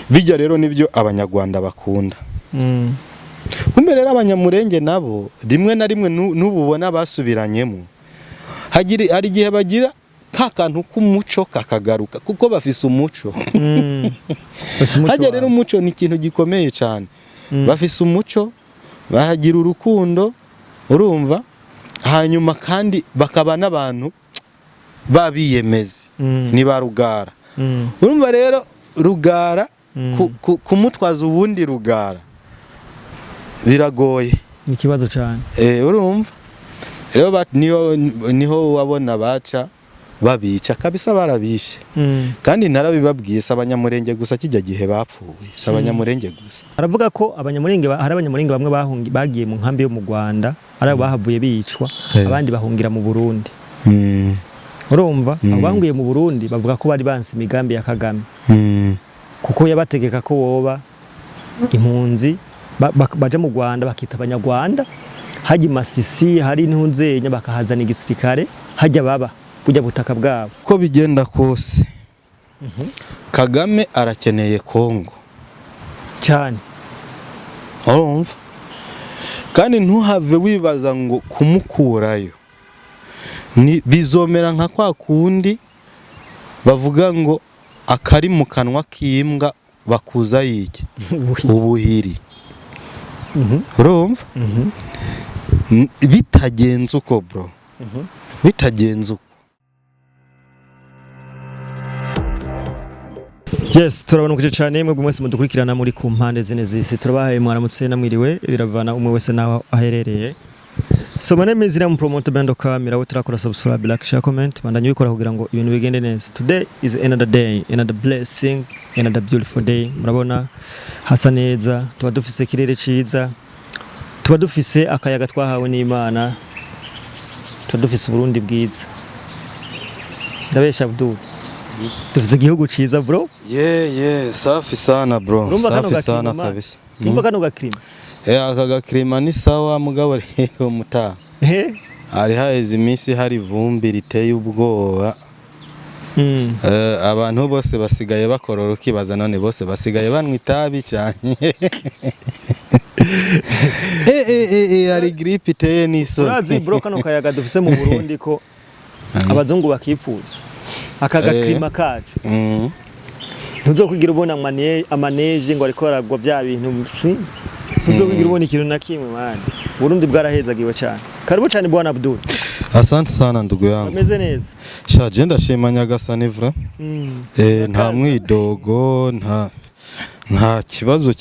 bijya rero nibyo abanyarwanda bakunda. Kumbe rero abanyamurenge nabo rimwe na rimwe n'ububona basubiranyemo hari igihe bagira kakantu k'umuco kakagaruka kuko bafise umuco. Hajya rero umuco ni ikintu gikomeye cyane. Bafise umuco, bahagira urukundo, urumva, hanyuma kandi bakaba n'abantu babiyemeze ni ba Rugara. Urumva rero Rugara kumutwaza ubundi Rugara biragoye, ni kibazo cyane. Urumva rero niho wabona baca babica kabisa, barabishe. Kandi narabibabwiye abanyamurenge gusa kijya gihe bapfuye, abanyamurenge gusa. Aravuga ko abanyamurenge hari abanyamurenge bamwe bagiye mu nkambi yo mu Rwanda, ari bahavuye bicwa, abandi bahungira mu Burundi. Urumva abanguye mu Burundi bavuga ko bari banse imigambi ya Kagame, kuko yabategeka ko woba impunzi baje mu Rwanda bakita abanyarwanda, haji Masisi hari ntunzenya bakahazana igisirikare hajya baba kujya butaka bwabo. Ko bigenda kose Kagame arakeneye Kongo cyane, urumva, kandi ntuhave wibaza ngo kumukurayo bizomera nka kwa kundi bavuga ngo akari mu kanwa k'imbwa bakuza yiki ubuhiri. Urumva bitagenze uko bro, bitagenze uko. Yes, turabonukije cyane mwebwe mwese mudukurikirana muri ku mpande zine z'isi. Turabahaye mwaramutse namwiriwe, biravana umwe wese naho aherereye. So my name is Ram Promoter Bendoka, mirawo turakora subscribe, like, share, comment, bandanye bikora kugira ngo ibintu bigende neza. Today is another day, another blessing, another beautiful day. Murabona hasa neza, tuba dufise kirere ciza, tuba dufise akayaga twahawe n'Imana, tuba dufise Burundi bwiza. Ndabesha Abdul, dufise igihugu ciza bro. Yeah, safi sana bro, safi sana kabisa. Umva kano gaklima. Aka klima ni sawa mugabo rero muta. Ari haheze iminsi hari vumbi riteye ubwoba. Abantu bose basigaye bakorora ukibaza none bose basigaye banwa itabi cyane. Ari gripe iteye niso. Urazi bro kano kayaga dufise mu Burundi ko abazungu bakifuza. Aka gaklima kacu. Ntuzokwigira ubona amaneje ngo ariko aragwa bya bintu. Ntuzokwigira ubona ikintu na kimwe mani. Burundi bwarahezagiwe cyane. Karibu cyane bwana Abdul. Asante sana ndugu yangu. Ameze neza. Shaje ndashima Nyagasani vra. Nta mwidogo, nta kibazo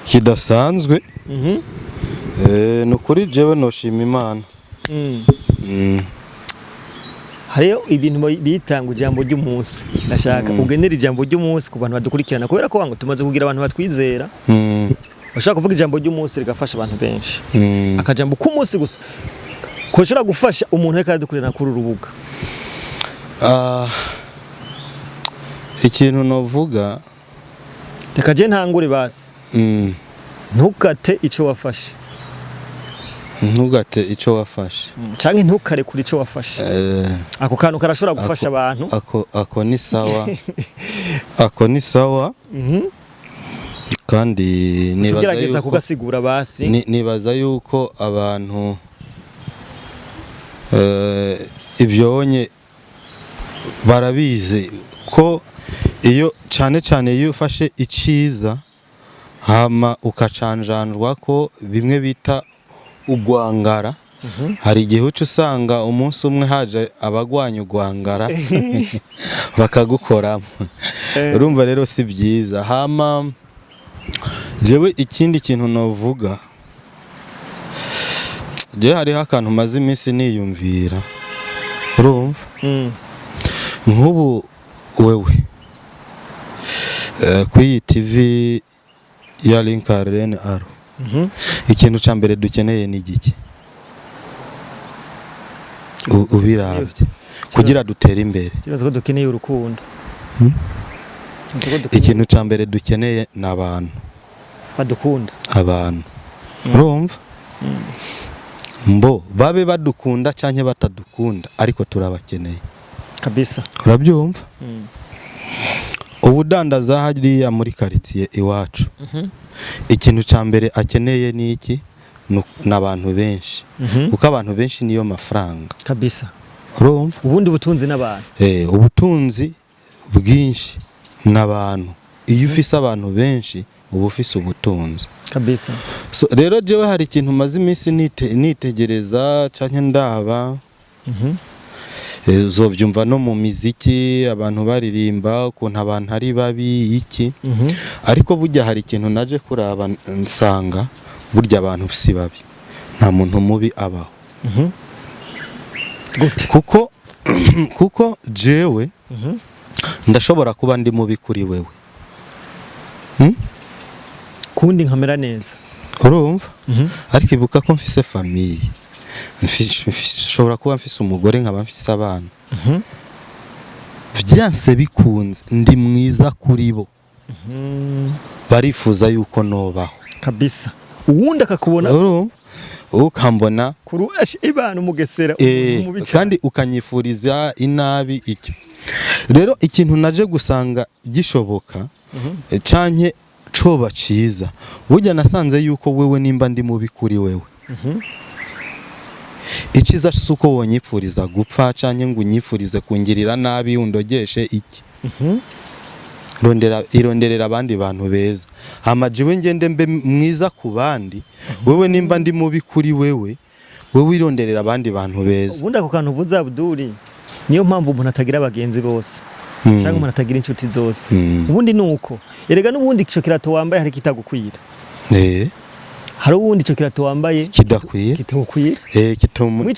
kidasanzwe. Nukuri jewe noshima Imana. Hariyo ibintu bitanga ijambo ry'umunsi. Ndashaka ugenera ijambo ry'umunsi ku bantu badukurikirana kubera ko wango tumaze kugira abantu batwizera. Bashaka kuvuga ijambo ry'umunsi rigafasha abantu benshi. Akajambo k'umunsi gusa ko shora gufasha umuntu reka dukurira kuri urubuga. Ikintu novuga reka je ntangure basi. Ntukate ico wafashe. Ntugate ico wafashe. Canke ntukare kuri ico wafashe. Ako kantu karashora gufasha abantu. Ako ni sawa. Ako ni sawa. Kandi nibaza kugasigura basi. Nibaza yuko abantu ibyonye barabizi ko iyo cyane iyo ufashe iciza hama ukacanjanjwa ko bimwe bita ugwangara. Hari igihe uca usanga umunsi umwe haje abagwanya ugwangara bakagukoramo. Urumva rero si byiza. Hama jewe ikindi kintu novuga, je hariho akantu maze iminsi niyumvira. Urumva nk'ubu wewe kuri TV ya Linkarene Aro, ikintu ca mbere dukeneye ni giki? Ubiravye kugira dutere imbere. Kibazo ko dukeneye urukundo. Ikintu ca mbere dukeneye n'abantu badukunda. Abantu urumva mbo babe badukunda canke batadukunda ariko turabakeneye kabisa. Urabyumva? ubudandaza hariya muri quartier iwacu ikintu cya mbere akeneye ni iki n'abantu benshi kuko abantu benshi niyo mafaranga kabisa urumva ubundi butunzi n'abantu ubutunzi bwinshi n'abantu iyo ufise abantu benshi uba ufise ubutunzi kabisa. So rero jewe hari ikintu maze iminsi nitegereza canke ndaba uzovyumva no mu miziki abantu baririmba ukuntu abantu ari babi iki ariko burya hari ikintu naje kuraba nsanga burya abantu si babi nta muntu mubi abaho kuko jewe ndashobora kuba ndi mubi kuri wewe kundi nkamera neza urumva ariko ibuka ko mfise famille nshobora kuba mfise umugore nkaba mfise abana vyanse bikunze ndi mwiza kuri bo barifuza yuko nobaho kabisa uwundi akakubona urumva ukambona kuruashe ibana umugesera kandi ukanyifuriza inabi iki rero ikintu naje gusanga gishoboka canke coba ciza burya nasanze yuko wewe nimba ndi mubi kuri wewe ikiza suko wonyipfuriza gupfa canke ngo unyifurize kungirira nabi undogeshe iki ironderera abandi bantu beza hama jewe ngende mbe mwiza ku bandi wewe nimba ndi mubi kuri wewe ironderera abandi bantu beza ubundi ako kantu uvuze Abdul niyo mpamvu umuntu atagira abagenzi bose cyangwa umuntu atagira inshuti zose ubundi nuko erega n'ubundi ico kirato wambaye hari kitagukwira hari ubundi ico kirato wambaye kidakwira kitoma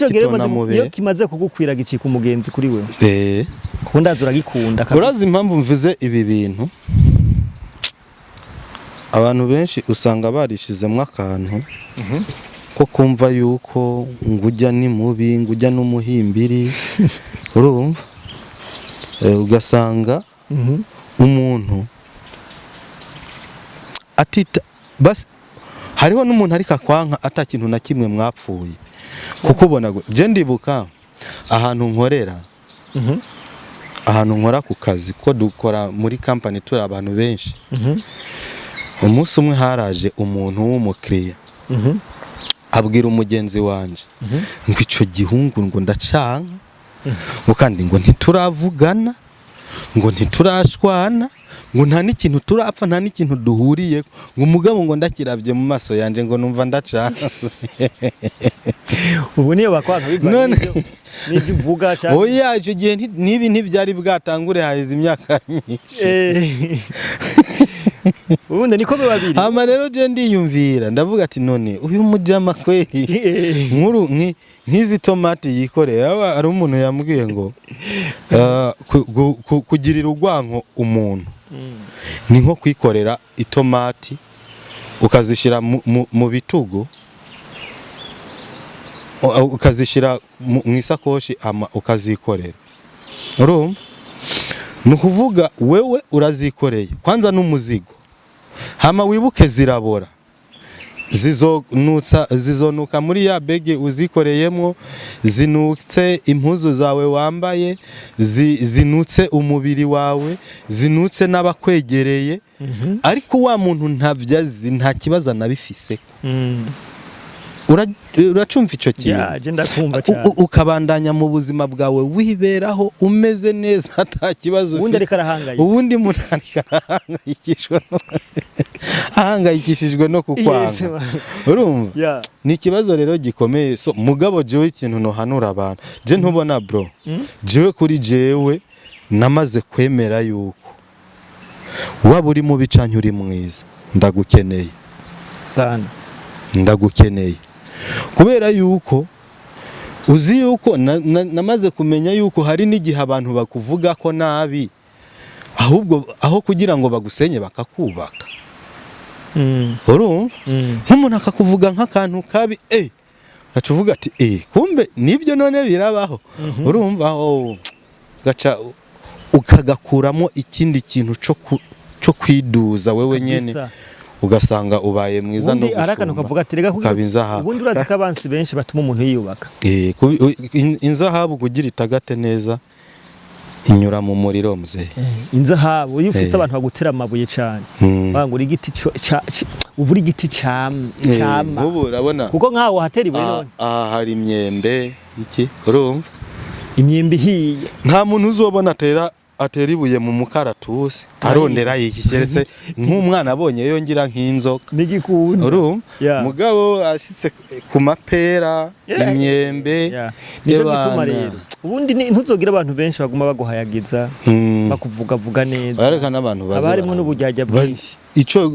iyo kimaze kugukwira gicika umugenzi kuri wewe kuko ndaza uragikunda urazi impamvu mvuze ibi bintu abantu benshi usanga barishizemwe akantu ko kumva yuko ngujya ni mubi ngujya n'umuhimbiri urumva ugasanga umuntu atita basi hariho n'umuntu ariko akwanka atakintu na kimwe mwapfuye kuko ubona je ndibuka ahantu nkorera ahantu nkora ku kazi ko dukora muri company turi abantu benshi umunsi umwe haraje umuntu w'umukiriya abwira umugenzi wanje ngo ico gihungu ngo ndacanka kandi ngo ntituravugana ngo ntiturashwana ngo nta n'ikintu turapfa nta n'ikintu duhuriye ngo umugabo ngo ndakiravye mu maso yanje ngo numva ndacanka ubu niyo bakwanga bivanye n'ibyo uvuga cyane oya ico gihe nibi ntivyari bwatangure haheze imyaka myinshi ubundi niko babiri hama rero je ndiyumvira ndavuga ati none uyu mujama kweli nkuru nk'izi tomate yikorera ari umuntu yambwiye ngo kugirira urwanko umuntu ni nko kwikorera itomati ukazishira mu bitugu ukazishira mu isakoshi ukazikorera urumva ni ukuvuga wewe urazikoreye kwanza n'umuzigo hama wibuke zirabora zizonuka muri ya bege uzikoreyemo zinutse impuzu zawe wambaye zinutse umubiri wawe zinutse n'abakwegereye ariko wa muntu ntavyazi nta kibazo nabifise uracumva ico kintu ukabandanya mu buzima bwawe wiberaho umeze neza ata kibazo ubundi umuntu ahangayikishijwe no kukwanga urumva ni ikibazo rero gikomeye so mugabo jewe ikintu nohanura abantu je ntubona bro jewe kuri jewe namaze kwemera yuko waba uri mubi canke uri mwiza ndagukeneye sana ndagukeneye kubera yuko uzi yuko namaze kumenya yuko hari n'igihe abantu bakuvuga ko nabi ahubwo aho kugira ngo bagusenye bakakubaka urumva nk'umuntu akakuvuga nk'akantu kabi gacuvuga ati kumbe nibyo none birabaho urumva gaca ukagakuramo ikindi kintu cyo kwiduza wewe nyene ugasanga ubaye mwiza no arakano kavuga ati rega ubundi urazi ko abansi benshi batuma umuntu yiyubaka inzahabu kugira itagate neza inyura mu muriro muzee. Inzahabu iyo ufise abantu bagutera amabuye cyane bangura igiti uburi igiti cyama ubu urabona kuko nkaho hatera ibuye none hari imyembe iki urumva imyembe hiye nta muntu uzobona atera ibuye mu mukaratusi arondera iki keretse nk'umwana abonye yongira nk'inzoka n'igikunda urumva mugabo ashitse ku mapera imyembe nico gituma rero ubundi ntuzogira abantu benshi baguma baguhayagiza bakuvuga neza bareka n'abantu baza abarimo n'ubujyajya bwinshi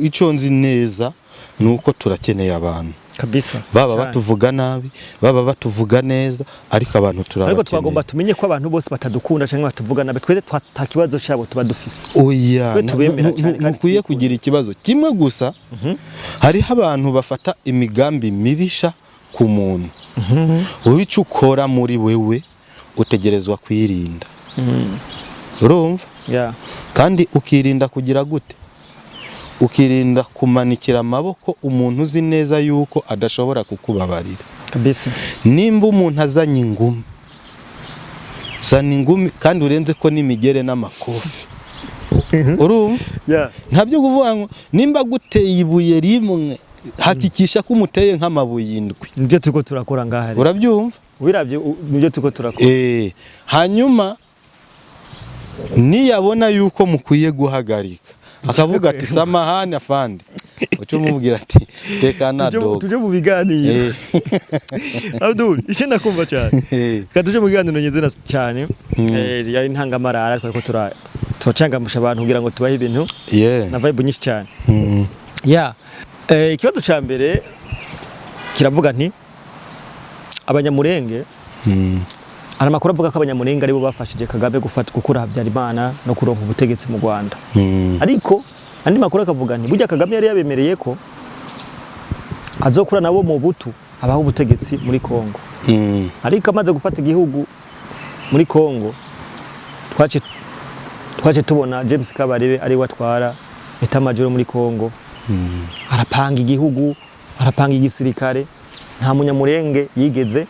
ico nzi neza nuko turakeneye abantu kabisa baba batuvuga nabi baba batuvuga neza ariko abantu turabakeneye ariko twagomba tumenye ko abantu bose batadukunda cyangwa batuvuga nabi twese twata kibazo cyabo tuba dufise oya ntukwiye kugira ikibazo kimwe gusa hariho abantu bafata imigambi mibisha ku muntu uwica ukora muri wewe utegerezwa kwirinda urumva kandi ukirinda kugira gute ukirinda kumanikira amaboko umuntu uzi neza yuko adashobora kukubabarira kabisa nimba umuntu azanye ingumi zana ingumi kandi urenze ko n'imigere n'amakofi urumva ntabyo kuvuga ngo nimba guteye ibuye rimwe hakikisha ko umuteye nk'amabuye indwi nibyo turiko turakora ngaha urabyumva wiravye nibyo turiko turakora hanyuma niyabona yuko mukwiye guhagarika akavuga ati samahani afande uco mubwira ati tekana dogo tuje mu biganiro Abdul ishe nakumva cyane katuje mu biganiro nyezera cyane yari ntangamarara ariko turacangamusha abantu kugira ngo tubahe ibintu na vibe nyinshi cyane ikibazo ca mbere kiravuga nti abanyamurenge hari amakuru avuga ko abanyamurenge aribo bafashije Kagame gukura Habyarimana no kuronka ubutegetsi mu Rwanda ariko andi makuru akavuga nti burya Kagame yari yabemereye ko azokura nabo mu butu abaho ubutegetsi muri Kongo ariko amaze gufata igihugu muri Kongo twace tubona James Kabarebe ari watwara etamajoro muri Kongo arapanga igihugu arapanga igisirikare nta munyamurenge yigeze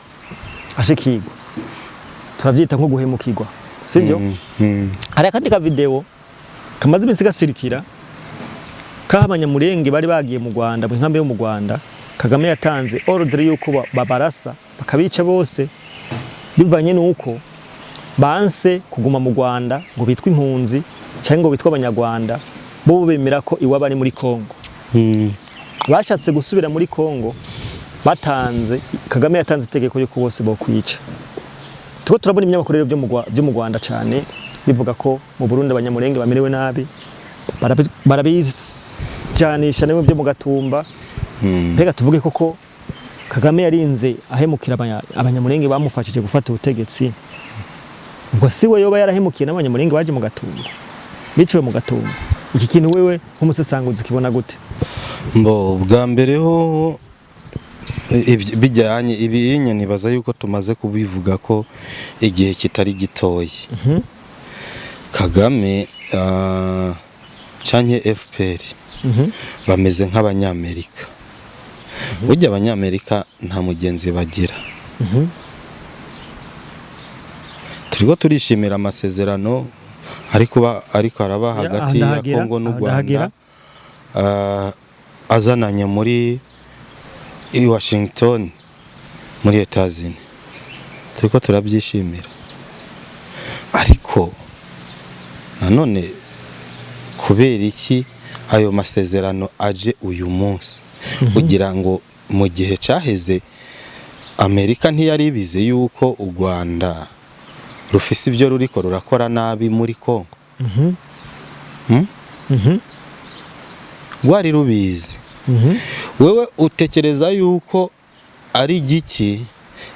ashikirwa turavyita nko guhemukirwa sivyo hari akandi ka video kamaze imisi gasirikira kabanyamurenge bari bagiye mu Rwanda mu nkambi yo mu Rwanda Kagame yatanze order yuko babarasa bakabica bose bivanye nuko banse kuguma mu Rwanda ngo bitwe impunzi cyangwa ngo bitwe abanyarwanda bo bemera ko iwaba ari muri Kongo bashatse gusubira muri Kongo Kagame yatanze itegeko yuko bose bo kwica tuko turabona imyabakorero byo mu Rwanda cyane bivuga ko mu Burundi abanyamurenge bamerewe nabi barabijanisha n'ibyo byo mu Gatumba mbega tuvuge koko Kagame yarinze ahemukira abanyamurenge bamufashije gufata ubutegetsi ngo siwe yoba yarahemukiye n'abanyamurenge baje mu Gatumba biciwe mu Gatumba iki kintu wewe nk'umusesanguzi kibona gute mbo bwa mbere ho bijyanye ibinye nibaza yuko tumaze kubivuga ko igihe kitari gitoyi Kagame canke FPR bameze nk'abanyamerika burya abanyamerika nta mugenzi bagira turiko turishimira amasezerano ariko araba hagati ya Kongo n'u Rwanda azananye muri Washington muri Etazini turiko turabyishimira ariko nanone kubera iki ayo masezerano aje uyu munsi kugira ngo mu gihe caheze Amerika ntiyari bize yuko u Rwanda rufise ibyo ruriko rurakora nabi muri Kongo wari rubizi wewe utekereza yuko ari giki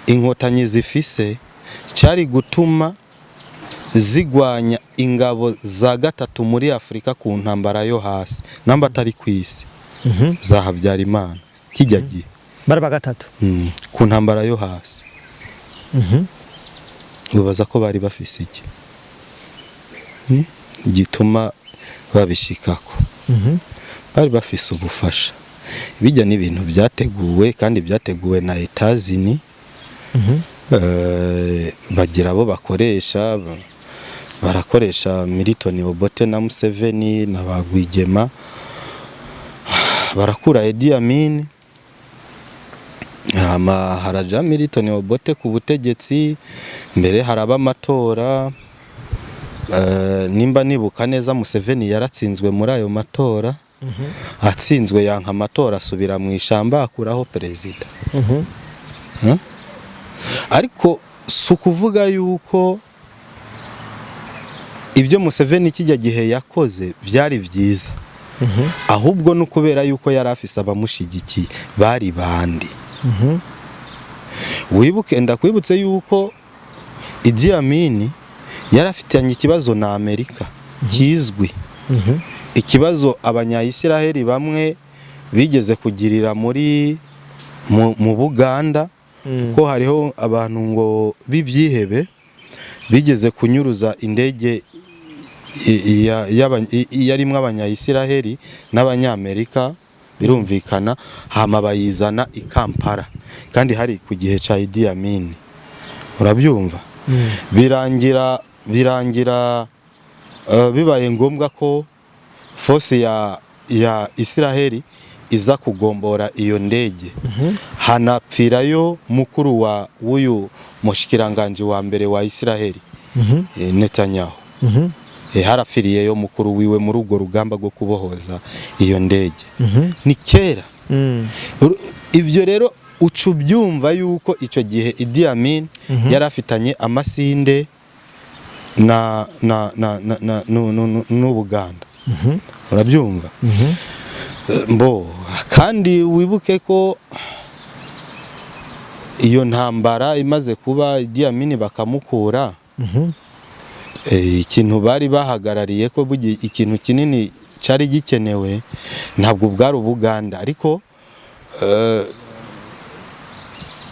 inkotanyi zifise cyari gutuma zigwanya ingabo za gatatu muri Afrika ku ntambara yo hasi namba atari kwisi za Habyarimana kijya gihe baraba gatatu ku ntambara yo hasi ubaza ko bari bafise iki gituma babishikako bari bafise ubufasha bijya n'ibintu byateguwe kandi byateguwe na Etazini bagira abo bakoresha barakoresha Milton Obote na Museveni na Bagwigema, barakura Idi Amin, haraja Milton Obote ku butegetsi, mbere haraba amatora, nimba nibuka neza Museveni yaratsinzwe muri ayo matora, atsinzwe yanka amatora asubira mu ishamba akuraho perezida. Ariko sukuvuga yuko ibyo Museveni kijya gihe yakoze byari byiza, ahubwo no kubera yuko yari afise abamushigikiye bari bandi. Wibuke ndakwibutse yuko Idi Amin yari afitanye ikibazo na Amerika kizwi, ikibazo abanyayisiraheli bamwe bigeze kugirira mu Buganda, ko hariho abantu ngo bibyihebe bigeze kunyuruza indege yarimwe abanyayisiraheli n'abanyamerika, birumvikana, hama bayizana i Kampala kandi hari ku gihe ca Idi Amin, urabyumva. birangira bibaye ngombwa ko force ya Israheli iza kugombora iyo ndege. Hanapfirayo mukuru wa uyu mushikiranganje wa mbere wa Israheli, Netanyahu. Harapfiriyeyo mukuru wiwe muri urwo rugamba rwo kubohoza iyo ndege. Ni kera. Ivyo rero ucubyumva yuko icyo gihe Idi Amin yarafitanye amasinde n'Ubuganda. Urabyumva? Kandi wibuke ko iyo ntambara imaze kuba Idi Amin bakamukura, ikintu bari bahagarariye ko ikintu kinini cari gikenewe ntabwo bwari Ubuganda, ariko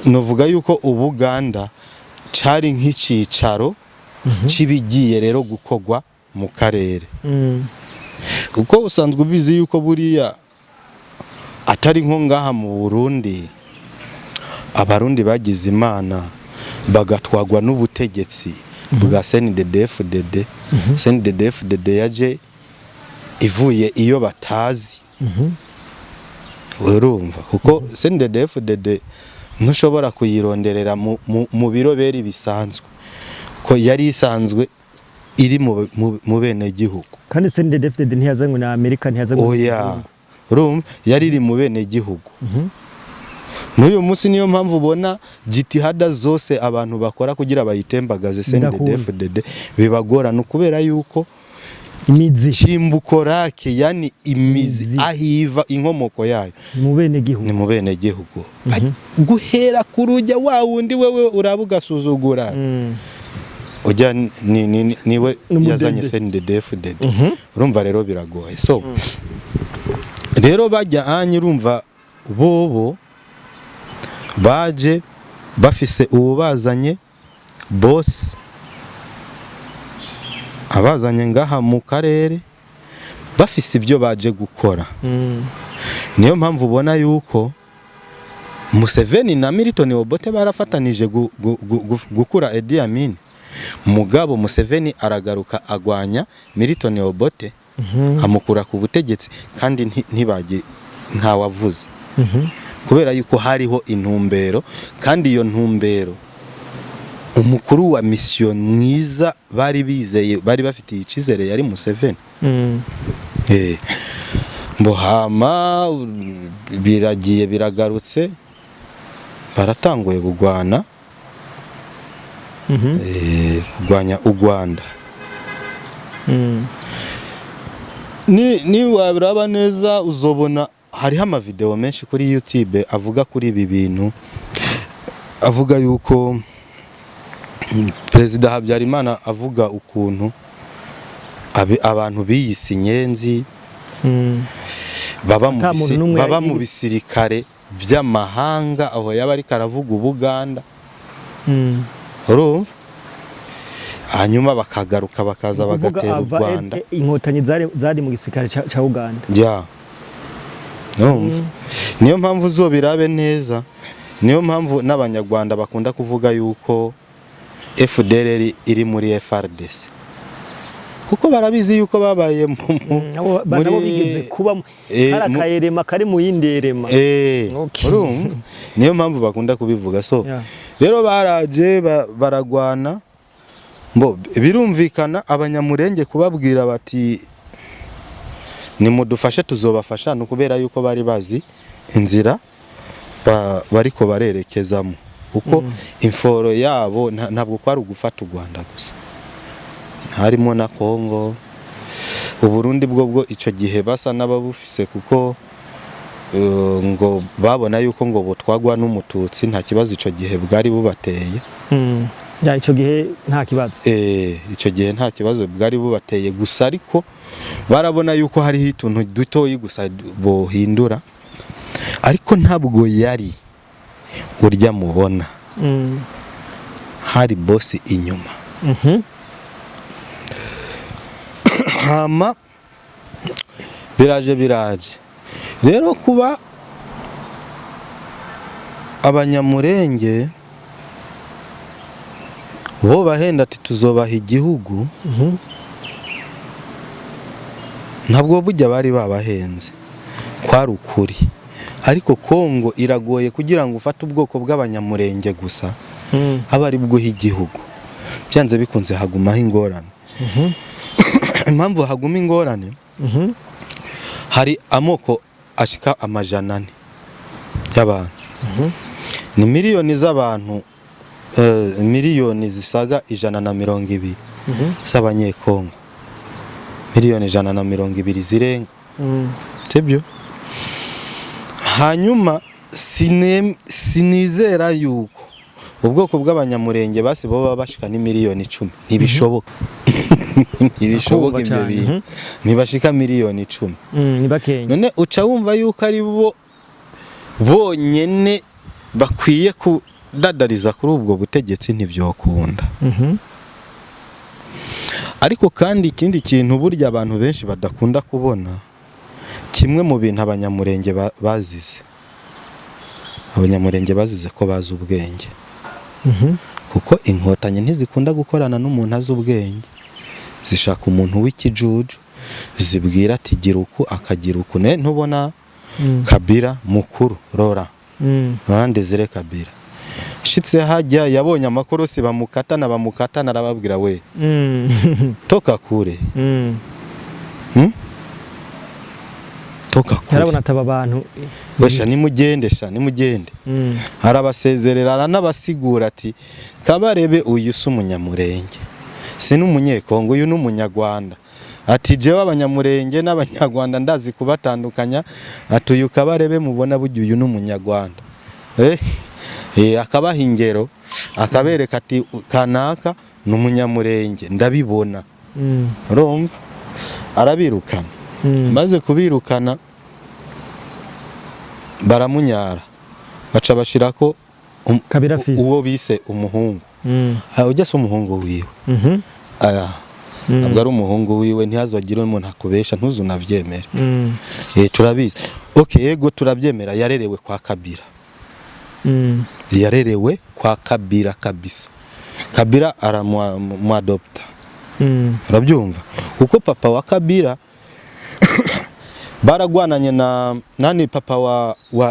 novuga yuko Ubuganda cari nk'icicaro cibigiye rero gukogwa mu karere. Kuko usanzwe ubizi yuko buriya atari nko ngaha mu Burundi, abarundi bagize imana bagatwagwa n'ubutegetsi bwa CNDD-FDD. CNDD-FDD yaje ivuye iyo batazi. Urumva kuko CNDD-FDD ntushobora kuyironderera mu biroberi bisanzwe, ko yari isanzwe iri mu bene gihugu. Kandi CNDD-FDD ntiyazanywe na Amerika, ntiyazanywe. Oya, urumva yari iri mu bene gihugu. N'uyu munsi niyo mpamvu ubona jitihada zose abantu bakora kugira bayitembagaze CNDD-FDD bibagorana, kubera yuko imizi chimbukorake, yani imizi ahiva inkomoko yayo ni mu bene gihugu. Guhera kurujya wa wundi wewe urabugasuzugura, ujya niwe yazanye CNDD-FDD. Urumva rero biragoye. So rero bajya anyi, urumva bobo baje bafise ubazanye boss, abazanye ngaha mu karere bafise ibyo baje gukora. Niyo mpamvu ubona yuko Museveni na Milton Obote barafatanije gukura Idi Amin. Mugabo Museveni aragaruka agwanya Milton Obote, amukura ku butegetsi, kandi ntawavuze. Kubera yuko hariho intumbero, kandi iyo ntumbero umukuru wa mission mwiza bari bizeye, bari bafitiye icizere yari Museveni. Hama biragiye biragarutse, baratanguye kugwana, kugwanya u Rwanda. Ni wabiraba neza uzobona hariho amavideo menshi kuri YouTube avuga kuri ibi bintu, avuga yuko Perezida Habyarimana avuga ukuntu abantu biyise inyenzi, baba mu bisirikare by'amahanga, aho yaba ari karavuga Ubuganda. Urumva? Hanyuma bakagaruka bakaza bagatera u Rwanda. Inkotanyi zari mu gisirikare ca Uganda. Niyo mpamvu uzobirabe neza, niyo mpamvu n'Abanyarwanda bakunda kuvuga yuko FDLR iri muri FRDC. kuko barabizi yuko babaye nabo bigeze kuba karakayerema kari mu yinderema urumva niyo mpamvu bakunda kubivuga so rero baraje baragwana birumvikana abanyamurenge kubabwira bati nimudufashe tuzobafasha nukubera yuko bari bazi inzira bariko barerekezamo uko inforo yabo ntabwo kwari ugufata u Rwanda gusa harimo na Kongo Uburundi bwo ico gihe basa n'ababufise kuko ngo babona yuko ngo butwagwa n'umututsi nta kibazo ico gihe bwari bubateye ya ico gihe nta kibazo ico gihe nta kibazo bwari bubateye gusa ariko barabona yuko hari hituntu dutoyi gusa bohindura ariko ntabwo yari urya mubona hari boss inyuma hama biraje rero kuba abanyamurenge bo bahenda ati tuzobaha igihugu ntabwo bujya bari babahenze kwari ukuri ariko Kongo iragoye kugira ngo ufate ubwoko bw'abanyamurenge gusa abari bwo igihugu byanze bikunze hagumaho ingorane impamvu haguma ingorane hari amoko ashika 400 y'abantu ni miliyoni z'abantu miliyoni zisaga 120 z'abanyekongo miliyoni 120 zirenga sibyo hanyuma sinizera yuko ubwoko bw'abanyamurenge basi bo babashika ni miliyoni 10 ntibishoboka ntibishoboka ibyo bintu ntibashika miliyoni 10 nibakenya none uca wumva yuko ari bo bonyene bakwiye kudadariza kuri ubwo butegetsi ntibyokunda ariko kandi ikindi kintu burya abantu benshi badakunda kubona kimwe mu bintu abanyamurenge bazize ko bazi ubwenge kuko inkotanyi ntizikunda gukorana n'umuntu azi ubwenge zishaka umuntu w'ikijuju zibwira ati gira uku akagira uku ntubona Kabila mukuru Rora Desire Kabila shitse hajya yabonye amakorosi bamukatana arababwira we toka kure toka kure yarabona ataba abantu wesha nimugende arabasezerera aranabasigura ati Kabarebe uyu umunyamurenge si n'umunyekongo uyu n'umunyarwanda ati jewe abanyamurenge n'abanyarwanda ndazi kubatandukanya ati uyu Kabarebe mubona buryo uyu n'umunyarwanda akabaha ingero akabereka ati kanaka n'umunyamurenge ndabibona urumva arabirukana maze kubirukana baramunyara baca bashirako Kabila fils uwo bise umuhungu ujya se umuhungu wiwe ntabwo ari umuhungu wiwe ntihazagire umuntu akubesha ntuzunavyemere turabizi yego turabyemera yarerewe kwa Kabila yarerewe kwa Kabila kabisa Kabila aramwadopta urabyumva kuko papa wa Kabila baragwananye na nani papa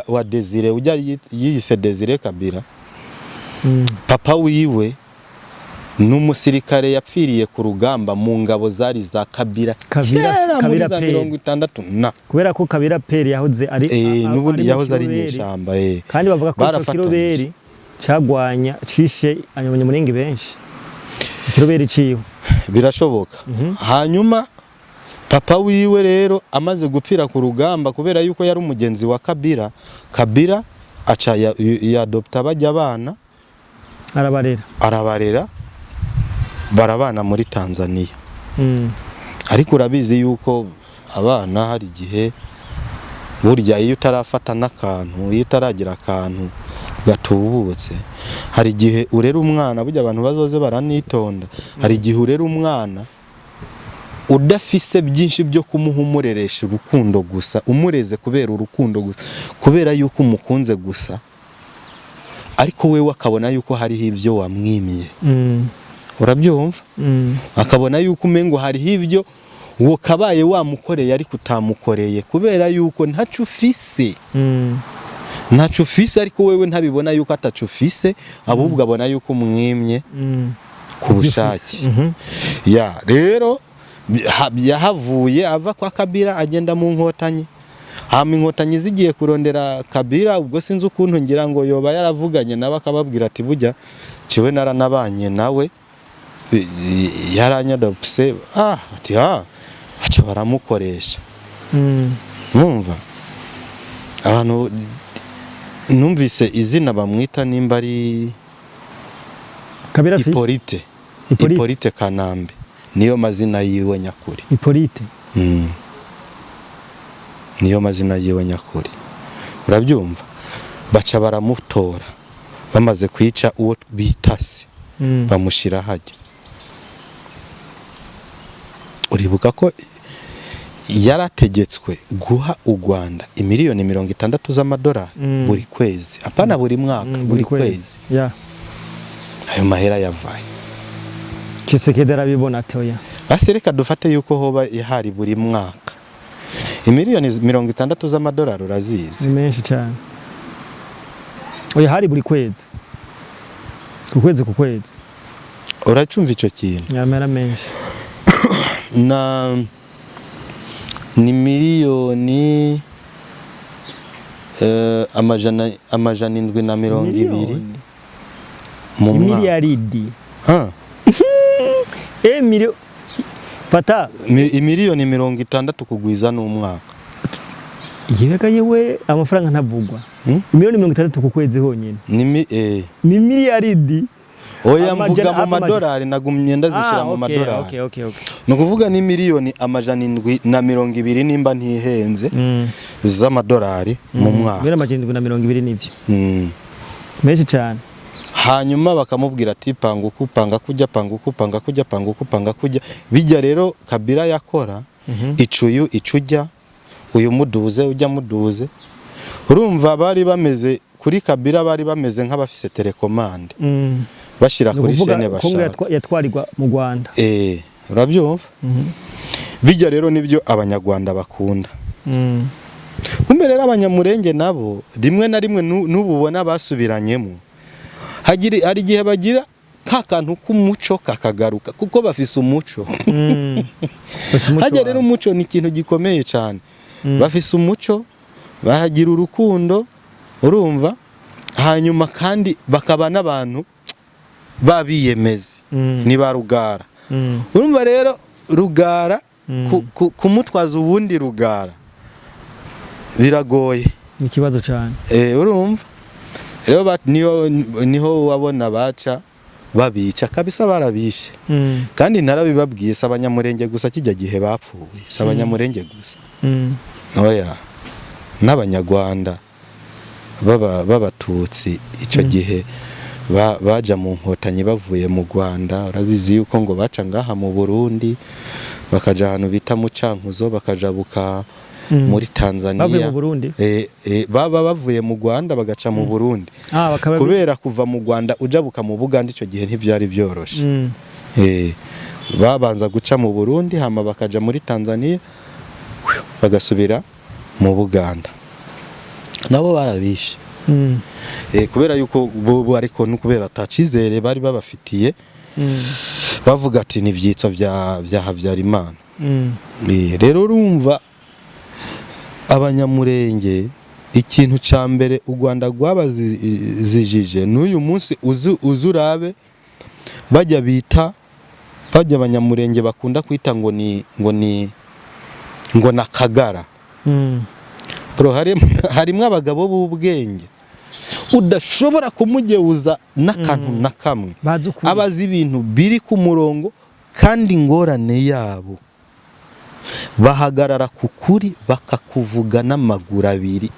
wa Desire ujya yise Desire Kabila papa wiwe n'umusirikare yapfiriye ku rugamba mu ngabo zari za Kabila muri za 60 kubera ko Kabila peri yahoze ari n'ubundi yahoze ari nyeshamba kandi bavuga ko Kiroberi cyagwanya cishe abanyamurenge benshi Kiroberi ciwe birashoboka hanyuma papa wiwe rero amaze gupfira ku rugamba kubera yuko yari umugenzi wa Kabila aca yadopta bajya abana arabarera barabana muri Tanzania ariko urabizi yuko abana hari igihe burya iyo utarafata n'akantu iyo utaragira akantu gatubutse hari igihe urera umwana burya abantu bazoze baranitonda hari igihe urera umwana udafise byinshi byo kumuhumureresha urukundo gusa umureze kubera urukundo gusa kubera yuko umukunze gusa ariko wewe akabona yuko hariho ivyo wamwimiye urabyumva akabona yuko umengo hariho ibyo uwo kabaye wamukoreye ariko utamukoreye kubera yuko ntacu ufise ariko wewe ntabibona yuko atacu ufise ahubwo abona yuko umwimye ku bushake ya rero yahavuye ava kwa Kabila agenda mu nkotanyi hama inkotanyi zigiye kurondera Kabila ubwo sinzi ukuntu ngira ngo yoba yaravuganye nawe akababwira ati burya ciwe naranabanye nawe yaranyadapse ati aca baramukoresha numva abantu numvise izina bamwita nimba ari Kabila Hippolyte Kanambe niyo mazina yiwe nyakuri Hippolyte niyo mazina yiwe nyakuri urabyumva baca baramutora bamaze kwica uwo bitase bamushira hajya uribuka ko yarategetswe guha u Rwanda imiliyoni 60 z'amadolari buri kwezi apana buri mwaka buri kwezi ayo mahera yavaye Tshisekedi arabibona toya basereka dufate yuko hoba ihari buri mwaka imiliyoni 60 z'amadolari urazizi menshi cyane oya hari buri kwezi ku kwezi uracumva ico kintu yamera menshi na ni miliyoni amajana 720 mu mwaka miliyaridi fata imiliyoni 60 kugwiza n'umwaka yibeka yewe amafaranga ntavugwa miliyoni 60 ku kwezi honyine ni miliyaridi oya mvuga mu madolari nagumye ndazishira mu madolari okay no kuvuga ni miliyoni 720 nimba ntihenze z'amadolari mu mwaka miliyoni 720 nivyo menshi cyane hanyuma bakamubwira ati panga kujya bijya rero Kabila yakora icuyu icujya uyu muduze ujya muduze urumva bari bameze kuri Kabila bari bameze nk'abafise telecommande bashira kuri chaîne bashaka yatwarirwa mu Rwanda urabyumva bijya rero nibyo abanyarwanda bakunda kumbe rero abanyamurenge nabo rimwe na rimwe n'ububona basubiranyemo hari igihe bagira kakantu k'umuco kakagaruka kuko bafise umuco hajya rero umuco ni ikintu gikomeye cyane bafise umuco bahagira urukundo urumva hanyuma kandi bakaba n'abantu babiyemeze ni ba Rugara urumva rero Rugara kumutwaza ubundi Rugara biragoye ni kibazo cyane urumva rero niho wabona baca babica kabisa barabishe kandi narabibabwiye sabanyamurenge gusa kijya gihe bapfuye sabanyamurenge gusa oya n'abanyarwanda b'abatutsi icyo gihe baja mu nkotanyi bavuye mu Rwanda urabizi yuko ngo baca ngaha mu Burundi bakaja ahantu bita mu Cankuzo bakajabuka muri Tanzania bavuye mu Burundi baba bavuye mu Rwanda bagaca mu Burundi kubera kuva mu Rwanda ujabuka mu Buganda icyo gihe ntivyari byoroshe babanza guca mu Burundi hama bakaja muri Tanzania bagasubira mu Buganda nabo barabishe kubera yuko bo ariko n'ukubera atacizere bari babafitiye bavuga ati ni vyitso vya Havyarimana rero urumva abanyamurenge ikintu ca mbere u Rwanda rwabazijije n'uyu munsi uzurabe bajya abanyamurenge bakunda kwita ngo nakagara bro harimwe abagabo b'ubwenge udashobora kumugeuza n'akantu na kamwe abazi ibintu biri ku murongo kandi ingorane yabo bahagarara ku kuri bakakuvuga n'amaguru abiri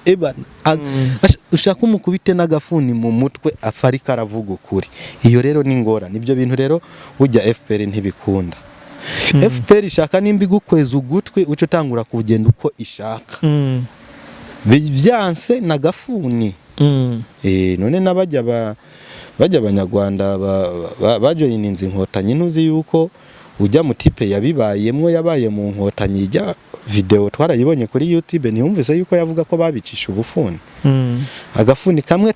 ushaka umukubite n'agafuni mu mutwe afari karavuga ukuri iyo rero ni ngorane ibyo bintu rero ujya FPR ntibikunda FPR ishaka nimba igukweza ugutwi uco utangura kugenda uko ishaka byanse n'agafuni none nabajya bajya abanyarwanda bajoyininze inkotanyi ntuzi yuko ujya mu tipe yabibayemwo yabaye mu nkotanyi ijya video twarayibonye kuri YouTube ntiyumvise yuko yavuga ko babicisha ubufuni agafuni kamwe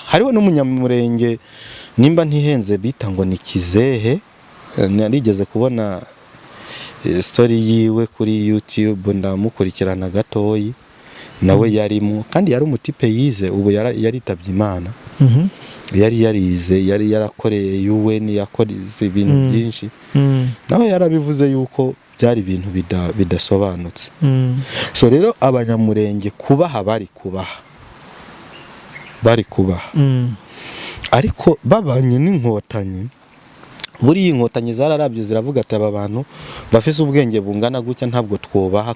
hariho n'umunyamurenge nimba ntihenze bita ngo ni Kizehe narigeze kubona story yiwe kuri YouTube ndamukurikirana gatoyi nawe yarimo kandi yari umutipe yize ubu yaritabye Imana yari yarize yari yarakoreye UN yakoze ibintu byinshi nawe yarabivuze yuko byari ibintu bidasobanutse so rero abanyamurenge kubaha bari kubaha ariko babanye n'inkotanyi buri inkotanyi zararabye ziravuga ati aba bantu bafise ubwenge bungana gutya ntabwo twobaha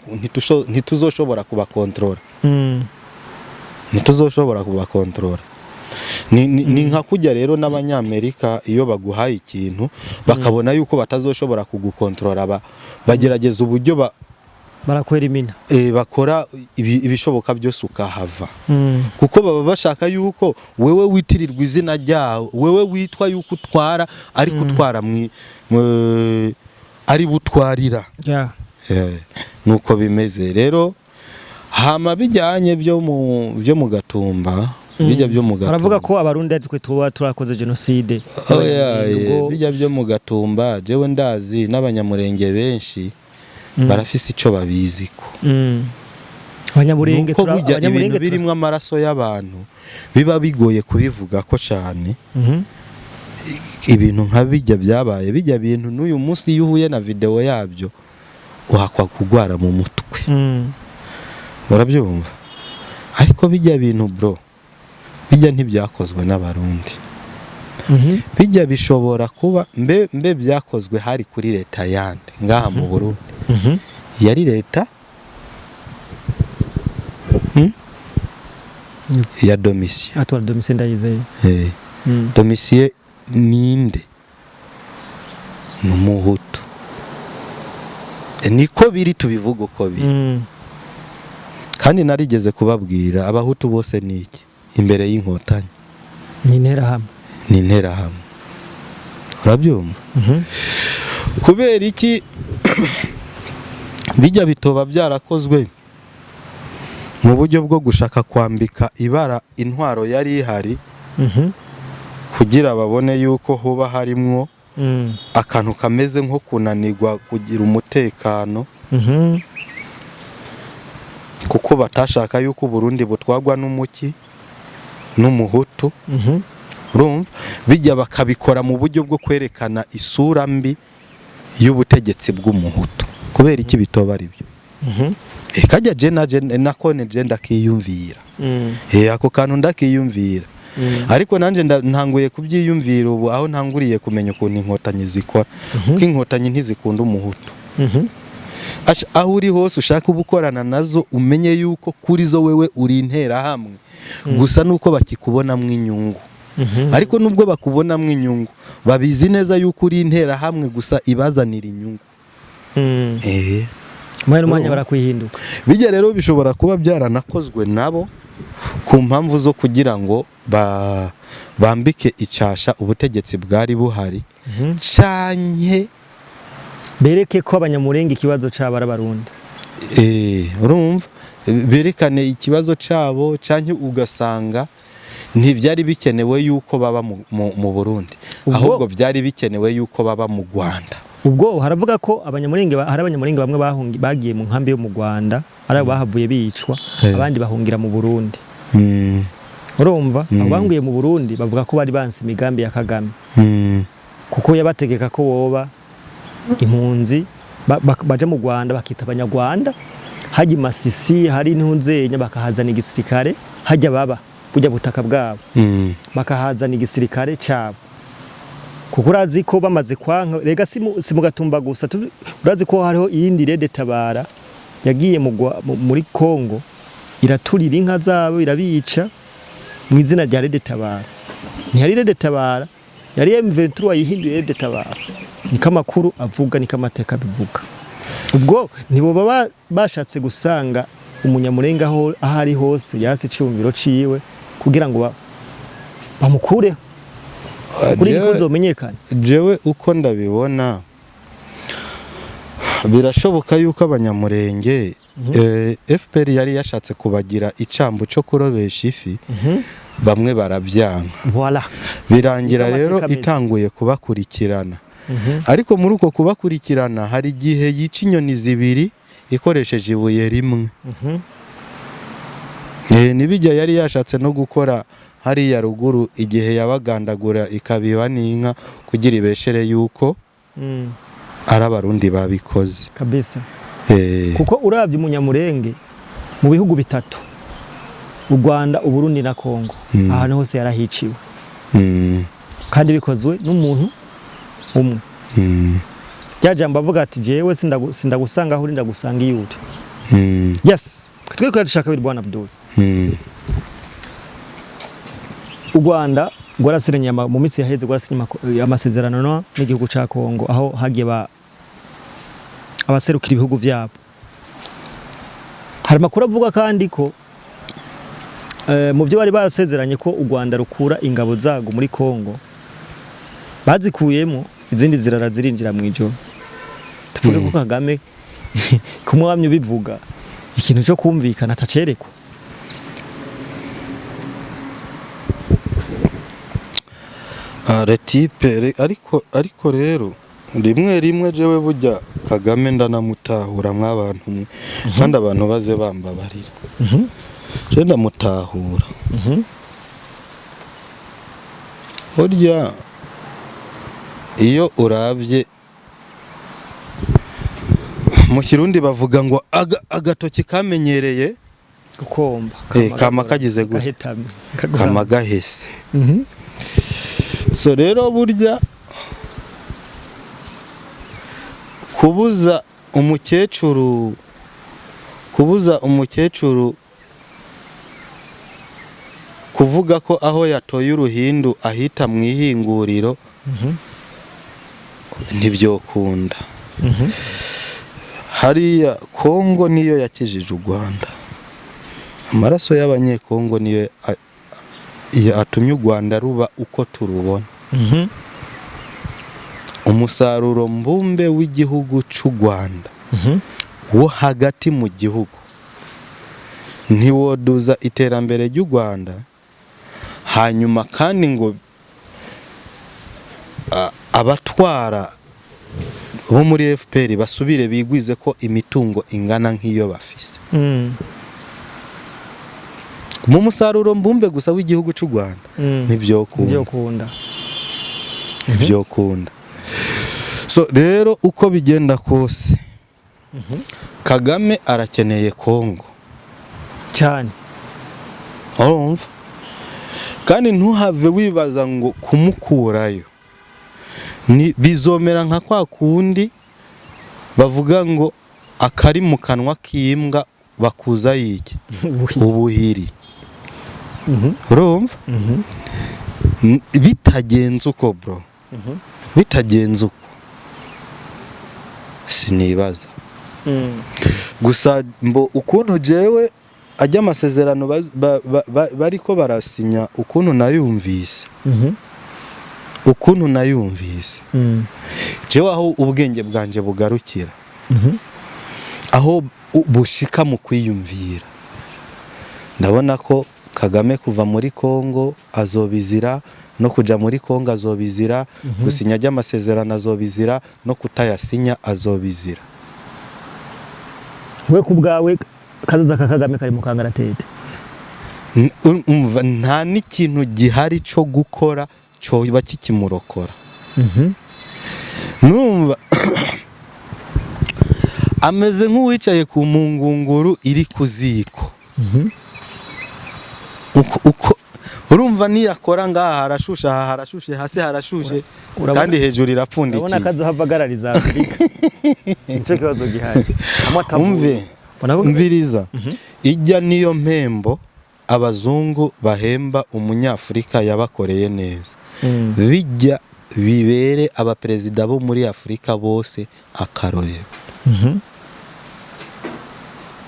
ntituzoshobora kubakontrola ni nka kujya rero n'abanyamerika iyo baguhaye ikintu bakabona yuko batazoshobora kugukontrola bagerageza uburyo barakwera imina bakora ibishoboka byose ukahava kuko baba bashaka yuko wewe witirirwa izina ryawe wewe witwa yuko utwara ari kutwara ari butwarira nuko bimeze rero hama bijyanye byo mu Gatumba bijya byo mu Gatumba baravuga ko abarundi twe tuba turakoze genocide bijya byo mu Gatumba jewe ndazi n'abanyamurenge benshi barafise ico babiziko abanyamurenge ibintu birimwe amaraso y'abantu biba bigoye kubivuga ko cyane ibintu nka bijya byabaye bijya bintu n'uyu munsi yuhuye na video yabyo uhakwa kugwara mu mutwe urabyumva ariko bijya bintu bro bijya ntibyakozwe n'abarundi bijya bishobora kuba mbe byakozwe hari kuri leta yandi ngaha mu Burundi yari leta ya Domicier atwara Domicier ndayizeye Domicier ninde n'umuhutu niko biri tubivuga uko biri kandi narigeze kubabwira abahutu bose niki imbere y'inkotanyi ni interahamwe urabyumva kubera iki bijya bitoba byarakozwe mu buryo bwo gushaka kwambika ibara intwaro yari ihari kugira babone yuko huba harimwo akantu kameze nko kunanirwa kugira umutekano kuko batashaka yuko Burundi butwagwa n'umuki n'umuhutu urumva bijya bakabikora mu buryo bwo kwerekana isura mbi y'ubutegetsi bw'umuhutu kubera iki bitoba ari byo kajya nakone ndakiyumvira ako kantu ndakiyumvira ariko nanje ntanguye kubyiyumvira ubu aho ntanguriye kumenya ukuntu inkotanyi zikora kuko inkotanyi ntizikunda umuhutu aho uri hose ushaka ubukorana nazo umenye yuko kuri zo wewe uri interahamwe gusa nuko bakikubonamo inyungu ariko nubwo bakubonamo inyungu babizi neza yuko uri interahamwe gusa ibazanira inyungu mwanya barakwihinduka bijya rero bishobora kuba byaranakozwe nabo ku mpamvu zo kugira ngo bambike icyasha ubutegetsi bwari buhari canke bereke ko abanyamurenge ikibazo cyabo arabarundi urumva berekane ikibazo cyabo canke ugasanga ntibyari bikenewe yuko baba mu Burundi ahubwo byari bikenewe yuko baba mu Rwanda ubwo haravuga ko abanyamurenge bamwe bagiye mu nkambi yo mu Rwanda ari bahavuye bicwa abandi bahungira mu Burundi urumva abanguye mu Burundi bavuga ko bari banse imigambi ya Kagame kuko yabategeka ko boba impunzi baje mu Rwanda bakita abanyarwanda haji Masisi hari ntunzenya bakahazana igisirikare hajya baba bujya butaka bwabo bakahazana igisirikare cyabo kuko urazi ko bamaze kwanka rega si mu Gatumba gusa urazi ko hariho iyindi Rede Tabara yagiye muri Kongo iraturira inka zabo irabica mu izina rya Rede Tabara ntiyari Rede Tabara yari M23 yihinduye Rede Tabara niko amakuru avuga niko amateka bivuga ubwo nibo baba bashatse gusanga umunyamurenga aho ahari hose yasi cyumviro ciwe kugira ngo bamukureho kuri niko zomenyekana. Jewe uko ndabibona birashoboka yuko abanyamurenge FPR yari yashatse kubagira icambu cyo kurobesha ifi, bamwe barabyanga, voilà, birangira rero itanguye kubakurikirana. Ariko muri uko kubakurikirana hari igihe yica inyoni zibiri ikoresheje ibuye rimwe. Nibijya yari yashatse no gukora hariya ruguru igihe yabagandagura ikabiba n'inka kugira ibeshere yuko ari abarundi babikoze kabisa. Kuko urabye umunyamurenge mu bihugu bitatu, u Rwanda, u Burundi na Kongo, ahantu hose yarahiciwe, kandi bikozwe n'umuntu umwe. Ryajamba avuga ati jewe sindagusanga aho uri, ndagusanga iyo uri. Yes, twiko dushaka biri Bwana Abdul. U Rwanda rwarasirenye mu misi yaheze, rwarasirenye amasezerano n'igihugu ca Kongo, aho hagiye abaserukira ibihugu vyabo. Hari makuru avuga kandi ko mu byo bari barasezeranye ko u Rwanda rukura ingabo zago muri Kongo, bazikuyemo izindi zirara zirinjira mu ijoro. Tuvuge ko Kagame kumwamye bivuga ikintu cyo kumvikana atacerekwa. Retipe ariko rero rimwe jewe burya Kagame ndanamutahura mw'abantu, kandi abantu baze bambabarira. Je ndamutahura. Burya iyo uravye mu Kirundi bavuga ngo agatoki kamenyereye gukomba, kama kagize gahetamye, kama gahese. So rero burya kubuza umukecuru kuvuga ko aho yatoye uruhindu ahita mu ihinguriro ntibyokunda. Hariya Kongo niyo yakijije u Rwanda, amaraso y'abanyekongo niyo atumye u Rwanda ruba uko turubona. Umusaruro mbumbe w'igihugu cy'u Rwanda wo hagati mu gihugu ntiwoduza iterambere ry'u Rwanda, hanyuma kandi ngo abatwara bo muri FPR basubire bigwize ko imitungo ingana nk'iyo bafise. Mu musaruro mbumbe gusa w'igihugu cy'u Rwanda ntibyokunda. So rero uko bigenda kose Kagame arakeneye Kongo cyane, urumva, kandi ntuhave wibaza ngo kumukurayo bizomera nka kwa kundi bavuga ngo akari mu kanwa k'imbwa bakuza yiki ubuhiri. Urumva, bitagenze uko bro, bitagenze uko sinibaza. Gusa mbo ukuntu jewe ajya amasezerano bariko barasinya, ukuntu nayumvise jewe aho ubwenge bwanje bugarukira, aho bushika mu kwiyumvira, ndabona ko Kagame kuva muri Kongo azobizira, no kuja muri Kongo azobizira, gusinya ajya amasezerano azobizira, no kutayasinya azobizira. We kubwawe kazoza ka Kagame kari mu kangaratete? Nta n'ikintu gihari cyo gukora cyo bakikimurokora. Numva ameze nk'uwicaye ku mungunguru iri ku ziko. Uko urumva niyakora ngaha harashushe, aha harashushe, hasi harashushe, kandi hejuru irapfundikiye. Urabona kazo havagarariza Afrika. Nicyo kibazo gihari. Umve, mviriza, ijya niyo mpembo abazungu bahemba umunyafrika yabakoreye neza. Bijya bibere abaperezida bo muri Afrika bose akarorero.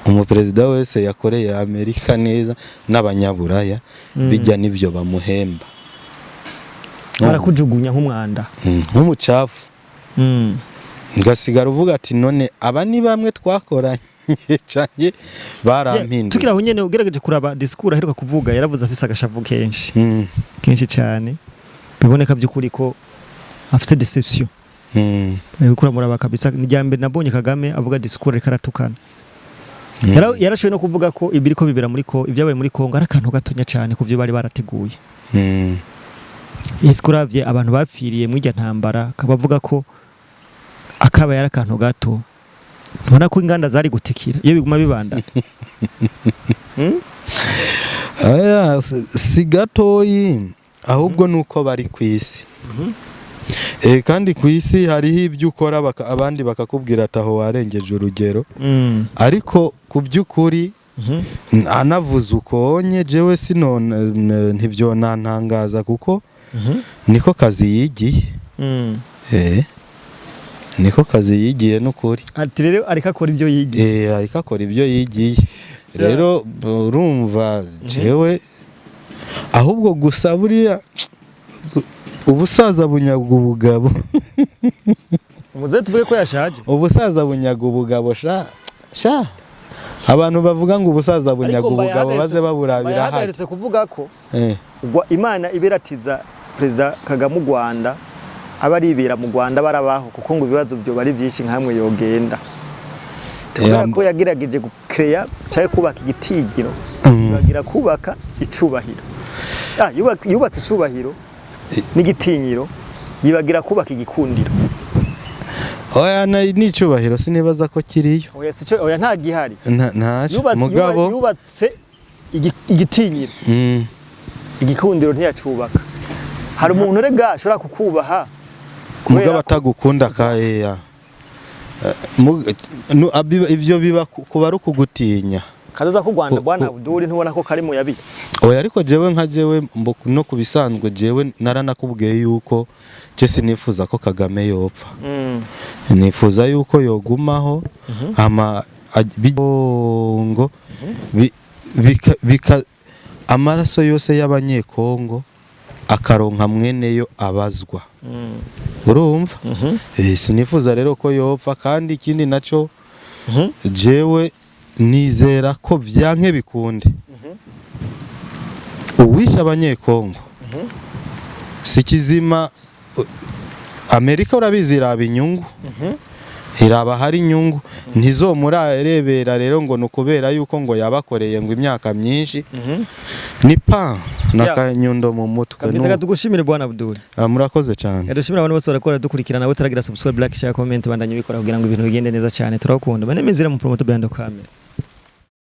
Umuperezida wese yakoreye Amerika neza n'abanyaburaya bijya nivyo bamuhemba. barakujugunya nk'umwanda nk'umucafu ngasigara uvuga ati none aba ni bamwe twakoranye cyane barampinduye tukira aho nyene ugerageje kuraba discours aheruka kuvuga yaravuze afise agashavu kenshi cyane biboneka by'ukuri ko afise deception kuri muraba kabisa njyambere nabonye Kagame avuga discours reka ratukana yarashoye no kuvuga ko ibiriko bibera muri ko ibyabaye muri Kongo ari akantu gatonya cyane kuvyo bari barateguye Iskuravye abantu bapfiriye mu irya ntambara kabavuga ko akaba yari akantu gato ntubona ko inganda zari gutikira iyo biguma bibanda aya si gatoyi ahubwo nuko bari kwisi kandi kwisi hariho ibyo ukora abandi bakakubwira ataho warengeje urugero ariko ku by'ukuri anavuze ukonye jewe sinone ntibyo nantangaza kuko niko kazi yigiye niko kazi yigiye n'ukuri ati rero ariko akora ibyo yigiye ariko akora ibyo yigiye rero urumva jewe ahubwo gusa buriya ubusaza bunyaga ubugabo umuze tuvuge ko yashaje ubusaza bunyaga ubugabo sha abantu bavuga ngo ubusaza bunyaga ubugabo baze baburabira hahagaritse kuvuga ko Imana iberatiza Perezida Kagame mu Rwanda abaribera mu Rwanda barabaho kuko ngo ibibazo byo bari byinshi nkamwe yogenda ko yagerageje gukreya cyaye kubaka igitigiro bagira kubaka icubahiro yubatse icubahiro n'igitinyiro yibagira kubaka igikundiro oya n'icubahiro sinibaza ko kiriyo oya nta gihari mugabo yubatse igitinyiro igikundiro ntiyacubaka hari umuntu rega ashobora kukubaha mugabo atagukunda kaeya ibyo biba kuba ari ukugutinya kaza ku Rwanda bwana Abdul ntubona ko kari mu yabi oya ariko jewe nka jewe no kubisanzwe jewe naranakubwiye yuko je sinifuza ko Kagame yopfa nifuza yuko yogumaho ama ngo amaraso yose y'abanyekongo akaronka mweneyo abazwa urumva sinifuza rero ko yopfa kandi ikindi naco jewe nizera ko byanke bikunde uwisha abanyekongo sikizima Amerika urabizi iraba inyungu iraba hari inyungu ntizomurarebera rero ngo nukubera yuko ngo yabakoreye ngo imyaka myinshi nipa nakanyundo mu mutwe kabisa tugushimire bwana Abdul murakoze cyane dushimira abantu bose barakora dukurikirana abo taragira subscribe like share comment bandanye bikora kugira ngo ibintu bigende neza cyane turakunda banemezera mu promote band kamera